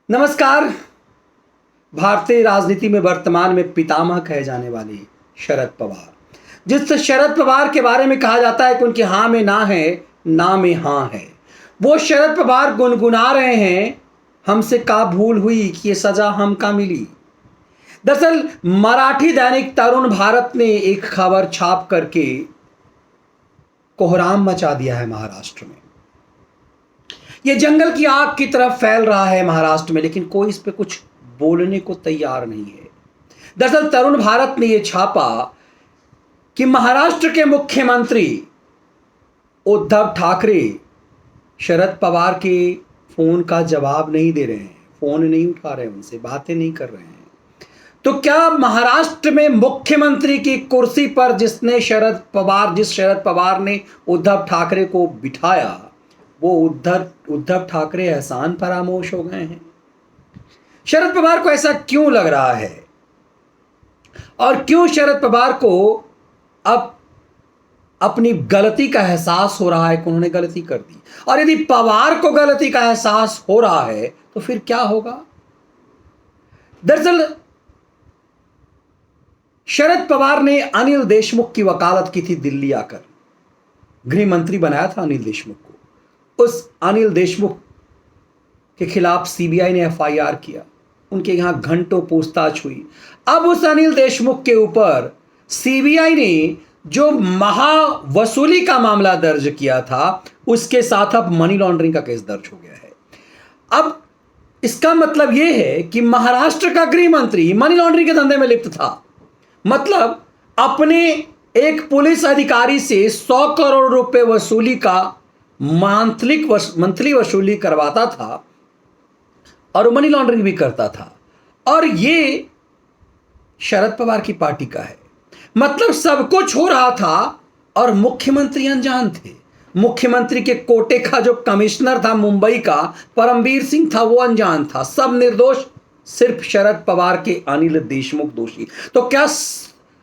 नमस्कार। भारतीय राजनीति में वर्तमान में पितामह कहे जाने वाले शरद पवार, जिस शरद पवार के बारे में कहा जाता है कि उनकी हाँ में ना है, ना में हाँ है, वो शरद पवार गुनगुना रहे हैं, हमसे का भूल हुई कि ये सजा हमका मिली। दरअसल मराठी दैनिक तरुण भारत ने एक खबर छाप करके कोहराम मचा दिया है महाराष्ट्र में। ये जंगल की आग की तरफ फैल रहा है महाराष्ट्र में, लेकिन कोई इस पे कुछ बोलने को तैयार नहीं है। दरअसल तरुण भारत ने यह छापा कि महाराष्ट्र के मुख्यमंत्री उद्धव ठाकरे शरद पवार के फोन का जवाब नहीं दे रहे हैं, फोन नहीं उठा रहे हैं, उनसे बातें नहीं कर रहे हैं। तो क्या महाराष्ट्र में मुख्यमंत्री की कुर्सी पर जिस शरद पवार ने उद्धव ठाकरे को बिठाया, वो उद्धव ठाकरे एहसान फरामोश हो गए हैं? शरद पवार को ऐसा क्यों लग रहा है, और क्यों शरद पवार को अब अपनी गलती का एहसास हो रहा है कि उन्होंने गलती कर दी? और यदि पवार को गलती का एहसास हो रहा है तो फिर क्या होगा? दरअसल शरद पवार ने अनिल देशमुख की वकालत की थी दिल्ली आकर। गृह मंत्री बनाया था अनिल देशमुख को। उस अनिल देशमुख के खिलाफ सीबीआई ने एफआईआर किया, उनके यहां घंटों पूछताछ हुई। अब उस अनिल देशमुख के ऊपर सीबीआई ने जो महा वसूली का मामला दर्ज किया था, उसके साथ अब मनी लॉन्ड्रिंग का केस दर्ज हो गया है। अब इसका मतलब यह है कि महाराष्ट्र का गृह मंत्री मनी लॉन्ड्रिंग के धंधे में लिप्त था। मतलब अपने एक पुलिस अधिकारी से 100 करोड़ रुपए वसूली का मंथली वसूली करवाता था और मनी लॉन्ड्रिंग भी करता था, और ये शरद पवार की पार्टी का है। मतलब सब कुछ हो रहा था और मुख्यमंत्री अनजान थे। मुख्यमंत्री के कोटे का जो कमिश्नर था मुंबई का, परमवीर सिंह था, वो अनजान था। सब निर्दोष, सिर्फ शरद पवार के अनिल देशमुख दोषी। तो क्या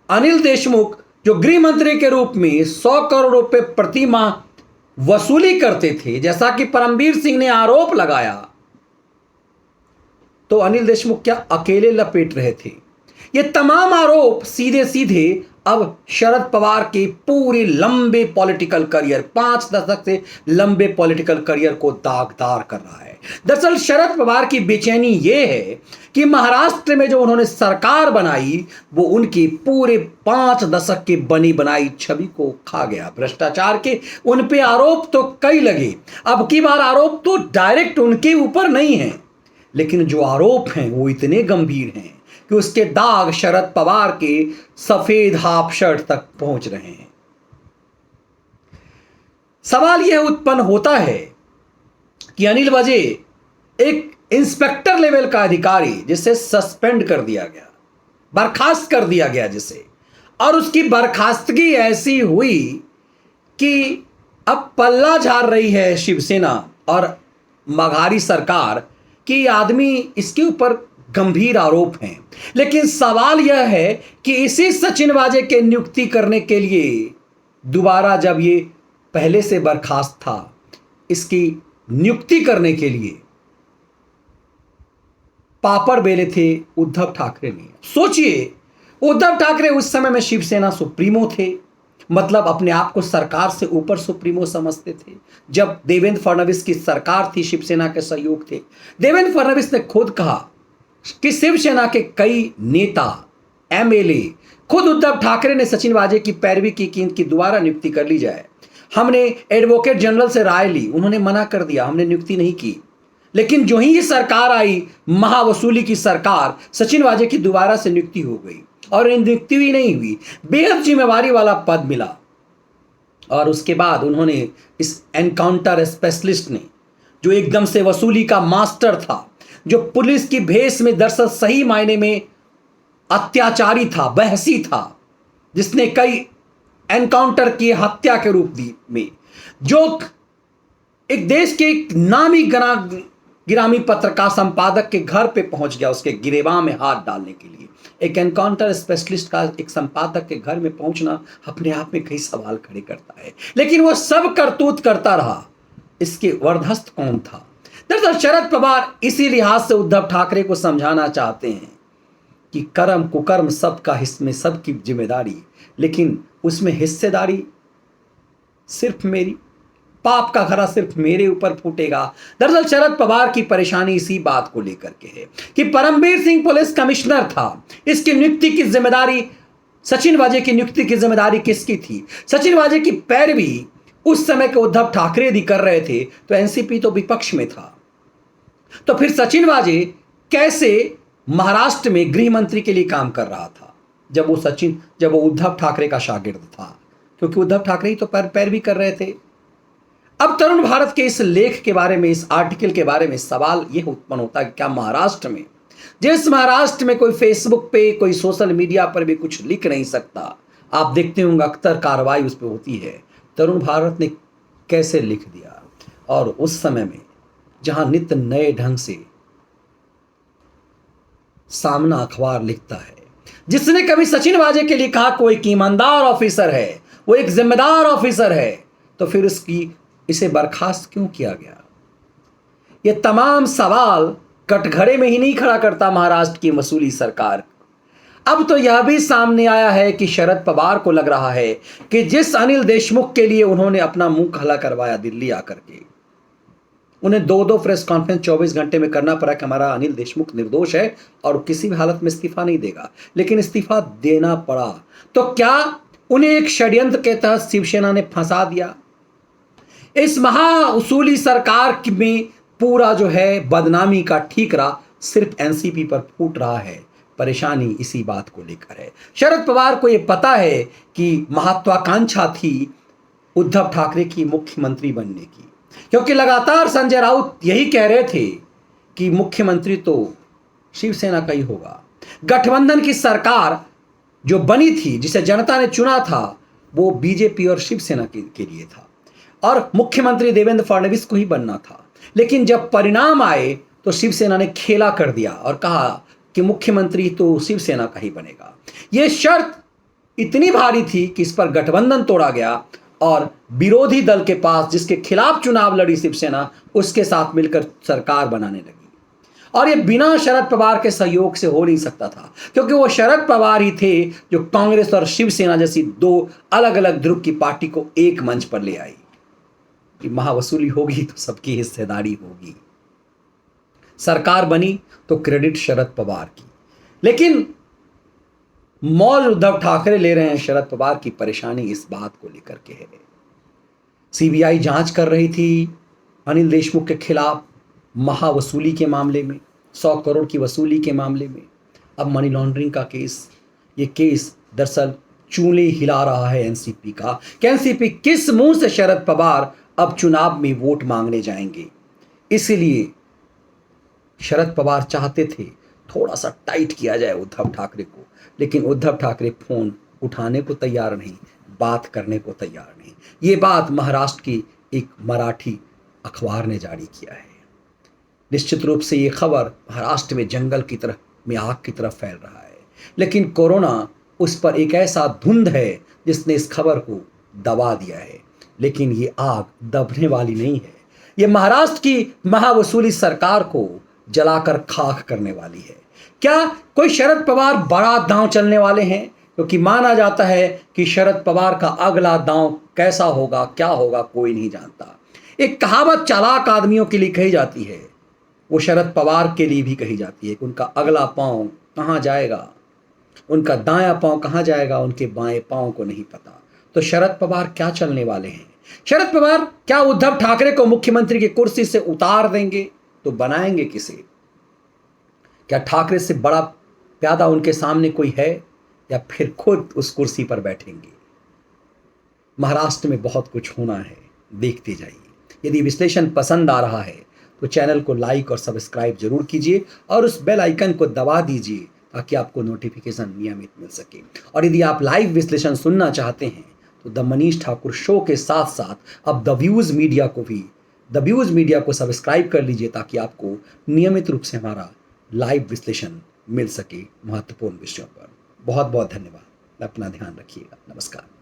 अनिल देशमुख जो गृह मंत्री के रूप में 100 करोड़ रुपए प्रति माह वसूली करते थे, जैसा कि परमवीर सिंह ने आरोप लगाया, तो अनिल देशमुख क्या अकेले लपेट रहे थे? ये तमाम आरोप सीधे सीधे अब शरद पवार के पूरे लंबे पॉलिटिकल करियर, 5 दशक से लंबे पॉलिटिकल करियर को दागदार कर रहा है। दरअसल शरद पवार की बेचैनी यह है कि महाराष्ट्र में जो उन्होंने सरकार बनाई, वो उनके पूरे 5 दशक के बनी बनाई छवि को खा गया। भ्रष्टाचार के उन पे आरोप तो कई लगे, अब की बार आरोप तो डायरेक्ट उनके ऊपर नहीं है, लेकिन जो आरोप हैं वो इतने गंभीर हैं कि उसके दाग शरद पवार के सफेद हाफ शर्ट तक पहुंच रहे हैं। सवाल यह उत्पन्न होता है कि अनिल वजह एक इंस्पेक्टर लेवल का अधिकारी, जिसे सस्पेंड कर दिया गया, बर्खास्त कर दिया गया जिसे, और उसकी बर्खास्तगी ऐसी हुई कि अब पल्ला झाड़ रही है शिवसेना और मघारी सरकार कि आदमी, इसके ऊपर गंभीर आरोप हैं। लेकिन सवाल यह है कि इसी सचिन वाजे के नियुक्ति करने के लिए दोबारा, जब ये पहले से बर्खास्त था, इसकी नियुक्ति करने के लिए पापड़ बेले थे उद्धव ठाकरे ने। सोचिए, उद्धव ठाकरे उस समय में शिवसेना सुप्रीमो थे, मतलब अपने आप को सरकार से ऊपर सुप्रीमो समझते थे। जब देवेंद्र फडणवीस की सरकार थी, शिवसेना के सहयोग थे। देवेंद्र फडणवीस ने खुद कहा कि शिवसेना के कई नेता, एमएलए, खुद उद्धव ठाकरे ने सचिन वाजे की पैरवी की कि इनकी दोबारा नियुक्ति कर ली जाए। हमने एडवोकेट जनरल से राय ली, उन्होंने मना कर दिया, हमने नियुक्ति नहीं की। लेकिन जो ही ये सरकार आई, महावसूली की सरकार, सचिन वाजे की दोबारा से नियुक्ति हो गई, और नियुक्ति भी नहीं हुई, बेहद जिम्मेवारी वाला पद मिला। और उसके बाद उन्होंने इस एनकाउंटर स्पेशलिस्ट ने, जो एकदम से वसूली का मास्टर था, जो पुलिस की भेष में दरअसल सही मायने में अत्याचारी था, बहसी था, जिसने कई एनकाउंटर किए हत्या के रूप में, जो एक देश के एक नामी गिरामी पत्रकार संपादक के घर पे पहुंच गया उसके गिरेबां में हाथ डालने के लिए। एक एनकाउंटर स्पेशलिस्ट का एक संपादक के घर में पहुंचना अपने आप में कई सवाल खड़े करता है। लेकिन वो सब करतूत करता रहा, इसके वर्धस्त कौन था? दरअसल शरद पवार इसी लिहाज से उद्धव ठाकरे को समझाना चाहते हैं कि कर्म कुकर्म सबका हिस्से में सबकी जिम्मेदारी, लेकिन उसमें हिस्सेदारी सिर्फ मेरी, पाप का खरा सिर्फ मेरे ऊपर फूटेगा। दरअसल शरद पवार की परेशानी इसी बात को लेकर के है कि परमबीर सिंह पुलिस कमिश्नर था, इसकी नियुक्ति की जिम्मेदारी, सचिन वाजे की नियुक्ति की जिम्मेदारी किसकी थी? सचिन वाजे की पैरवी उस समय के उद्धव ठाकरे यदि कर रहे थे तो एनसीपी तो विपक्ष में था, तो फिर सचिन वाजे कैसे महाराष्ट्र में गृह मंत्री के लिए काम कर रहा था जब वो उद्धव ठाकरे का शागिर्द था, क्योंकि उद्धव ठाकरे ही तो पैरवी कर रहे थे। अब तरुण भारत के इस लेख के बारे में, इस आर्टिकल के बारे में सवाल यह उत्पन्न होता है कि क्या महाराष्ट्र में, जिस महाराष्ट्र में कोई फेसबुक पे, कोई सोशल मीडिया पर भी कुछ लिख नहीं सकता, आप देखते होंगे अक्सर कार्रवाई उस पर होती है, तरुण भारत ने कैसे लिख दिया। और उस समय में जहां नित्य नए ढंग से सामना अखबार लिखता है, जिसने कभी सचिन वाजे के लिए कहा कोई एक ईमानदार ऑफिसर है, वो एक जिम्मेदार ऑफिसर है, तो फिर इसे बर्खास्त क्यों किया गया? ये तमाम सवाल कटघरे में ही नहीं खड़ा करता महाराष्ट्र की वसूली सरकार। अब तो यह भी सामने आया है कि शरद पवार को लग रहा है कि जिस अनिल देशमुख के लिए उन्होंने अपना मुंह खला करवाया दिल्ली आकर के, उन्हें दो प्रेस कॉन्फ्रेंस 24 घंटे में करना पड़ा कि हमारा अनिल देशमुख निर्दोष है और किसी भी हालत में इस्तीफा नहीं देगा, लेकिन इस्तीफा देना पड़ा। तो क्या उन्हें एक षड्यंत्र के तहत शिवसेना ने फंसा दिया? इस महाउसूली सरकार में पूरा जो है बदनामी का ठीकरा सिर्फ एनसीपी पर फूट रहा है। परेशानी इसी बात को लेकर है। शरद पवार को यह पता है कि महत्वाकांक्षा थी उद्धव ठाकरे की मुख्यमंत्री बनने की, क्योंकि लगातार संजय राउत यही कह रहे थे कि मुख्यमंत्री तो शिवसेना का ही होगा। गठबंधन की सरकार जो बनी थी, जिसे जनता ने चुना था, वो बीजेपी और शिवसेना के लिए था और मुख्यमंत्री देवेंद्र फडणवीस को ही बनना था। लेकिन जब परिणाम आए तो शिवसेना ने खेला कर दिया और कहा कि मुख्यमंत्री तो शिवसेना का ही बनेगा। यह शर्त इतनी भारी थी कि इस पर गठबंधन तोड़ा गया और विरोधी दल के पास, जिसके खिलाफ चुनाव लड़ी शिवसेना, उसके साथ मिलकर सरकार बनाने लगी। और ये बिना शरद पवार के सहयोग से हो नहीं सकता था, क्योंकि वो शरद पवार ही थे जो कांग्रेस और शिवसेना जैसी दो अलग अलग ध्रुव की पार्टी को एक मंच पर ले आई कि महावसूली होगी तो सबकी हिस्सेदारी होगी। सरकार बनी तो क्रेडिट शरद पवार की, लेकिन मौज उद्धव ठाकरे ले रहे हैं। शरद पवार की परेशानी इस बात को लेकर के है। सीबीआई जांच कर रही थी अनिल देशमुख के खिलाफ महावसूली के मामले में, 100 करोड़ की वसूली के मामले में। अब मनी लॉन्ड्रिंग का केस, ये केस दरअसल चूल्हे हिला रहा है एनसीपी का कि एनसीपी किस मुंह से शरद पवार अब चुनाव में वोट मांगने जाएंगे। इसलिए शरद पवार चाहते थे थोड़ा सा टाइट किया जाए उद्धव ठाकरे को, लेकिन उद्धव ठाकरे फोन उठाने को तैयार नहीं, बात करने को तैयार नहीं। ये बात महाराष्ट्र की एक मराठी अखबार ने जारी किया है। निश्चित रूप से ये खबर महाराष्ट्र में जंगल की तरह, में आग की तरफ फैल रहा है, लेकिन कोरोना उस पर एक ऐसा धुंध है जिसने इस खबर को दबा दिया है। लेकिन ये आग दबने वाली नहीं है, ये महाराष्ट्र की महावसूली सरकार को जलाकर खाक करने वाली है। क्या कोई शरद पवार बड़ा दांव चलने वाले हैं? क्योंकि माना जाता है कि शरद पवार का अगला दांव कैसा होगा, क्या होगा, कोई नहीं जानता। एक कहावत चालाक आदमियों के लिए कही जाती है, वो शरद पवार के लिए भी कही जाती है कि उनका अगला पांव कहाँ जाएगा, उनका दायां पांव कहाँ जाएगा, उनके बाएं पांव को नहीं पता। तो शरद पवार क्या चलने वाले हैं? शरद पवार क्या उद्धव ठाकरे को मुख्यमंत्री की कुर्सी से उतार देंगे तो बनाएंगे किसे? क्या ठाकरे से बड़ा प्यादा उनके सामने कोई है, या फिर खुद उस कुर्सी पर बैठेंगे? महाराष्ट्र में बहुत कुछ होना है, देखते जाइए। यदि विश्लेषण पसंद आ रहा है तो चैनल को लाइक और सब्सक्राइब जरूर कीजिए और उस बेल आइकन को दबा दीजिए ताकि आपको नोटिफिकेशन नियमित मिल सके। और यदि आप लाइव विश्लेषण सुनना चाहते हैं तो द मनीष ठाकुर शो के साथ साथ अब द व्यूज़ मीडिया को सब्सक्राइब कर लीजिए ताकि आपको नियमित रूप से हमारा लाइव विश्लेषण मिल सके महत्वपूर्ण विषयों पर। बहुत बहुत धन्यवाद। अपना ध्यान रखिएगा। नमस्कार।